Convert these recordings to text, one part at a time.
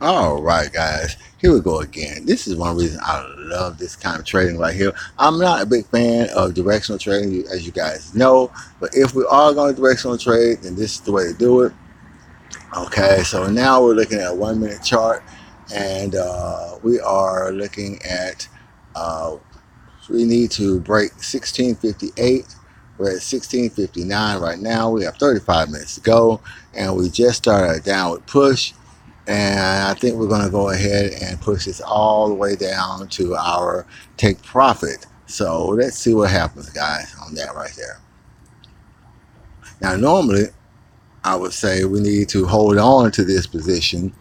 All right, guys, here we go again. This is one reason I love this kind of trading right here. I'm not a big fan of directional trading, as you guys know, but if we are going to directional trade, then this is the way to do it. Okay, so now we're looking at a 1 minute chart, and we are looking at uh, we need to break 1658. We're at 1659 right now. We have 35 minutes to go, and we just started a downward push. And I think we're going to go ahead and push this all the way down to our take profit. So let's see what happens, guys, on that right there. Now, normally, I would say we need to hold on to this position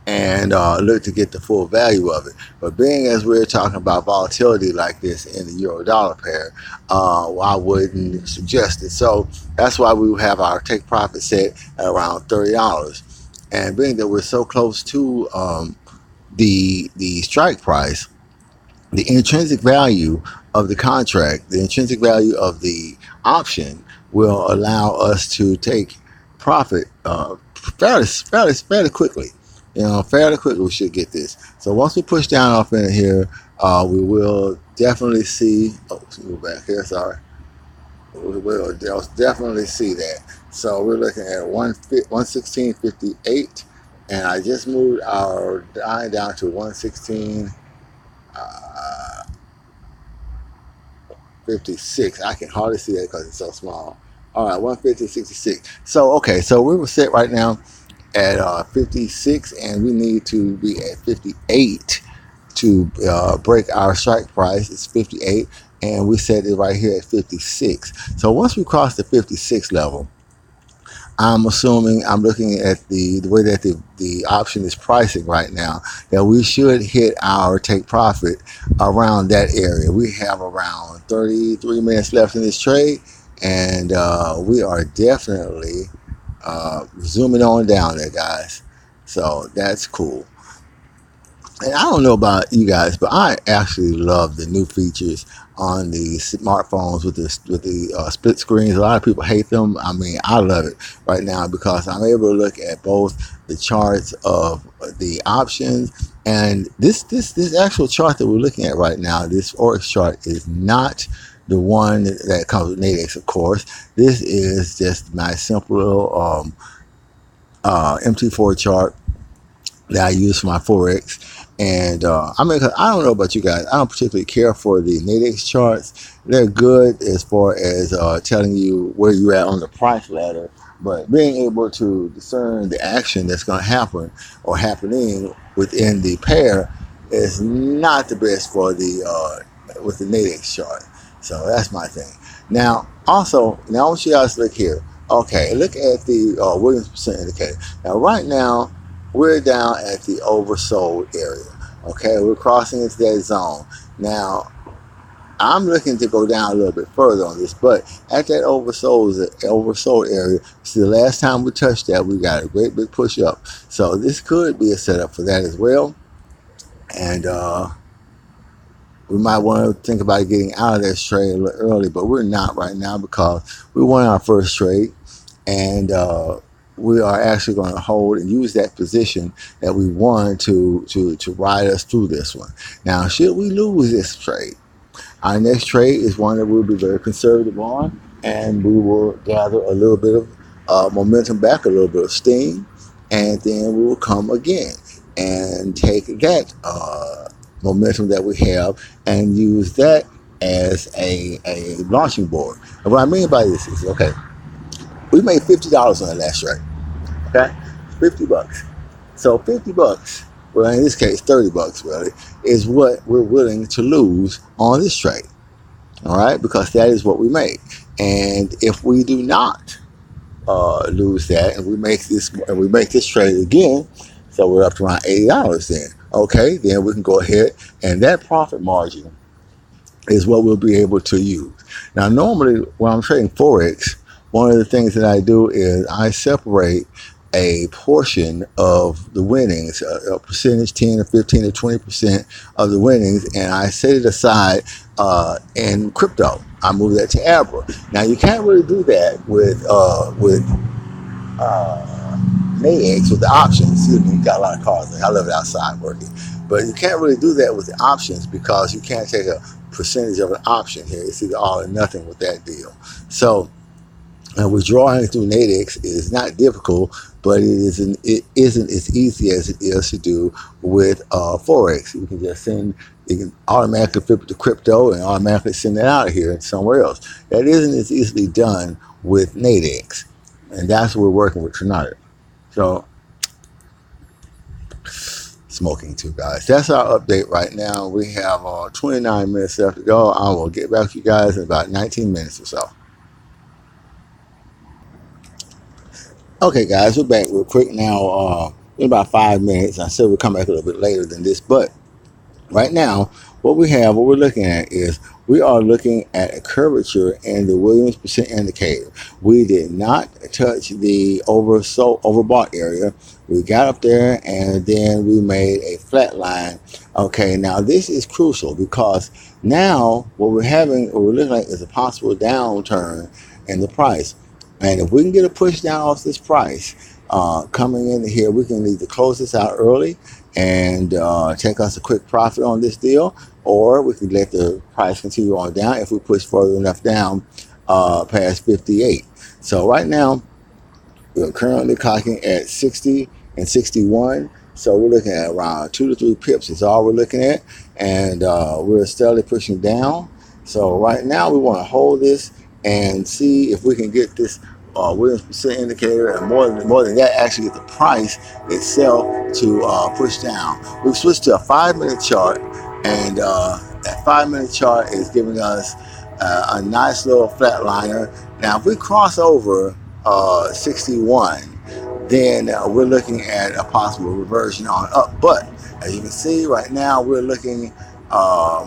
and look to get the full value of it. But being as we're talking about volatility like this in the euro dollar pair, I wouldn't suggest it. So that's why we have our take profit set at around $30. And being that we're so close to the strike price, the intrinsic value of the contract, the intrinsic value of the option will allow us to take profit fairly quickly. Fairly quickly we should get this. So once we push down off in here, we will definitely see. Oh, let's move back here. Sorry. We will definitely see that. So we're looking at 116.58, and I just moved our line down to 116. 56. I can hardly see that because it's so small. All right, 150.66. So okay, so we were set right now at 56, and we need to be at 58 to break our strike price. It's 58, and we set it right here at 56. So once we cross the 56 level, I'm assuming, I'm looking at the way that the option is pricing right now, that we should hit our take profit around that area. We have around 33 minutes left in this trade, and we are definitely zooming on down there, guys. So that's cool. And I don't know about you guys, but I actually love the new features on the smartphones with the split screens. A lot of people hate them. I mean, I love it right now because I'm able to look at both the charts of the options and this actual chart that we're looking at right now. This Forex chart is not the one that comes with Nadex, of course. This is just my simple little MT4 chart that I use for my Forex. And I mean, I don't know about you guys. I don't particularly care for the Nadex charts. They're good as far as telling you where you're at on the price ladder. But being able to discern the action that's going to happen or happening within the pair is not the best for the with the Nadex chart. So that's my thing. Now, also, now I want you guys to look here. Okay, look at the Williams percent indicator. Now, right now, we're down at the oversold area. Okay, we're crossing into that zone. Now, I'm looking to go down a little bit further on this, but at that oversold area, see, the last time we touched that, we got a great big push up. So this could be a setup for that as well. And we might want to think about getting out of this trade a little early, but we're not right now because we won our first trade, and we are actually going to hold and use that position that we won to ride us through this one. Now, should we lose this trade, our next trade is one that we'll be very conservative on, and we will gather a little bit of momentum back, a little bit of steam, and then we will come again and take that momentum that we have and use that as a launching board. And what I mean by this is, okay, we made $50 on the last trade. Okay, $50. So $50, well, in this case, $30 really, is what we're willing to lose on this trade. All right, because that is what we make. And if we do not lose that, and we make this trade again, so we're up to around $80 then. Okay, then we can go ahead, and that profit margin is what we'll be able to use. Now, normally when I'm trading Forex, one of the things that I do is I separate a portion of the winnings, a percentage, 10 or 15 or 20% of the winnings, and I set it aside in crypto. I move that to Abra. Now, you can't really do that with NAX with the options. You got a lot of cars. I love it outside working, but you can't really do that with the options because you can't take a percentage of an option here. It's either all or nothing with that deal. So withdrawing through Nadex is not difficult, but it isn't as easy as it is to do with Forex. You can just send, you can automatically flip it to crypto and automatically send it out of here somewhere else. That isn't as easily done with Nadex, and that's what we're working with tonight. So, smoking too, guys. That's our update right now. We have 29 minutes left to go. I will get back to you guys in about 19 minutes or so. Okay, guys, we're back real quick now. In about 5 minutes. I said we'll come back a little bit later than this, but right now, what we're looking at is we are looking at a curvature in the Williams percent indicator. We did not touch the overbought area. We got up there and then we made a flat line. Okay, now this is crucial because now what we're looking at is a possible downturn in the price. And if we can get a push down off this price, coming in here, we can either close this out early and take us a quick profit on this deal, or we can let the price continue on down if we push further enough down past 58. So right now, we're currently clocking at 60 and 61. So we're looking at around 2 to 3 pips is all we're looking at. And we're steadily pushing down. So right now we want to hold this and see if we can get this Williams percent indicator and more than that, actually get the price itself to push down. We've switched to a 5-minute chart, and that 5-minute chart is giving us a nice little flatliner. Now if we cross over 61, then we're looking at a possible reversion on up. But as you can see right now, we're looking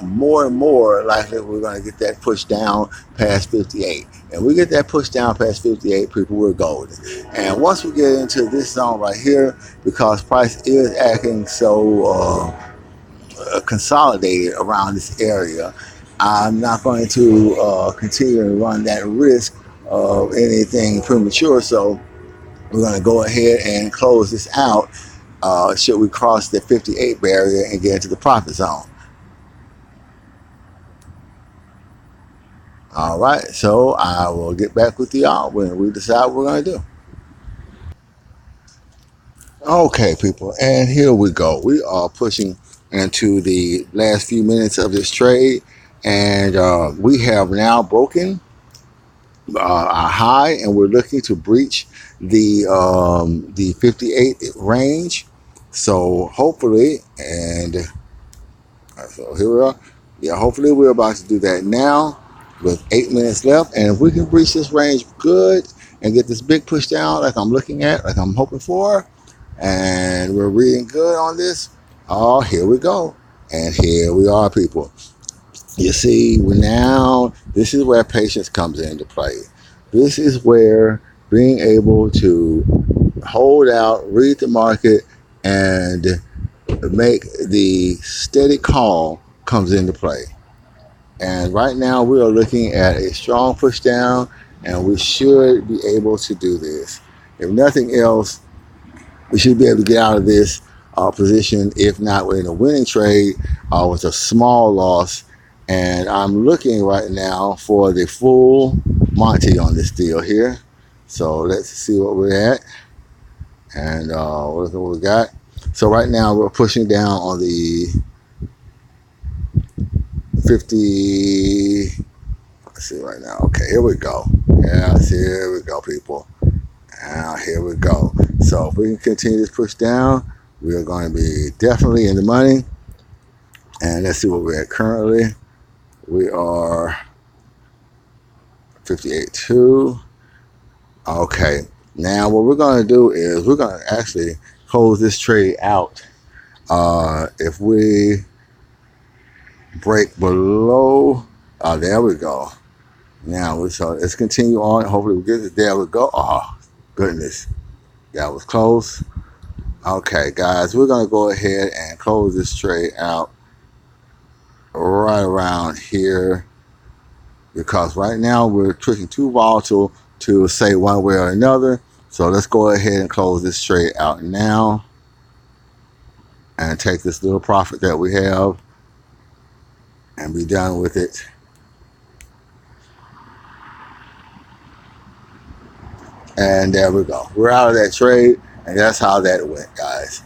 more and more likely we're going to get that push down past 58. And we get that push down past 58, people, we're golden. And once we get into this zone right here, because price is acting so consolidated around this area, I'm not going to continue to run that risk of anything premature. So we're going to go ahead and close this out should we cross the 58 barrier and get into the profit zone. All right, so I will get back with y'all when we decide what we're going to do. Okay, people, and here we go. We are pushing into the last few minutes of this trade, and we have now broken our high, and we're looking to breach the 58 range. So hopefully, and so here we are. Yeah, hopefully we're about to do that now with 8 minutes left. And if we can breach this range good and get this big push down like I'm looking at, like I'm hoping for, and we're reading good on this, oh, here we go. And here we are, people. You see, this is where patience comes into play. This is where being able to hold out, read the market, and make the steady call comes into play. And right now we are looking at a strong push down, and we should be able to do this. If nothing else, we should be able to get out of this position, if not in a winning trade, with a small loss. And I'm looking right now for the full Monty on this deal here. So let's see what we're at. And look at what we got. So right now we're pushing down on the 50. Let's see right now. Okay, here we go. Yes, here we go, people. Now here we go. So if we can continue this push down, we are going to be definitely in the money. And let's see what we're at currently. We are 58.2. Okay. Now what we're going to do is we're going to actually close this trade out. If we break below, there we go. Now so let's continue on. Hopefully we get it. There we go. Oh goodness, that was close. Okay, guys, we're gonna go ahead and close this trade out right around here, because right now we're trading too volatile to say one way or another. So let's go ahead and close this trade out now and take this little profit that we have and be done with it. And there we go. We're out of that trade, and that's how that went, guys.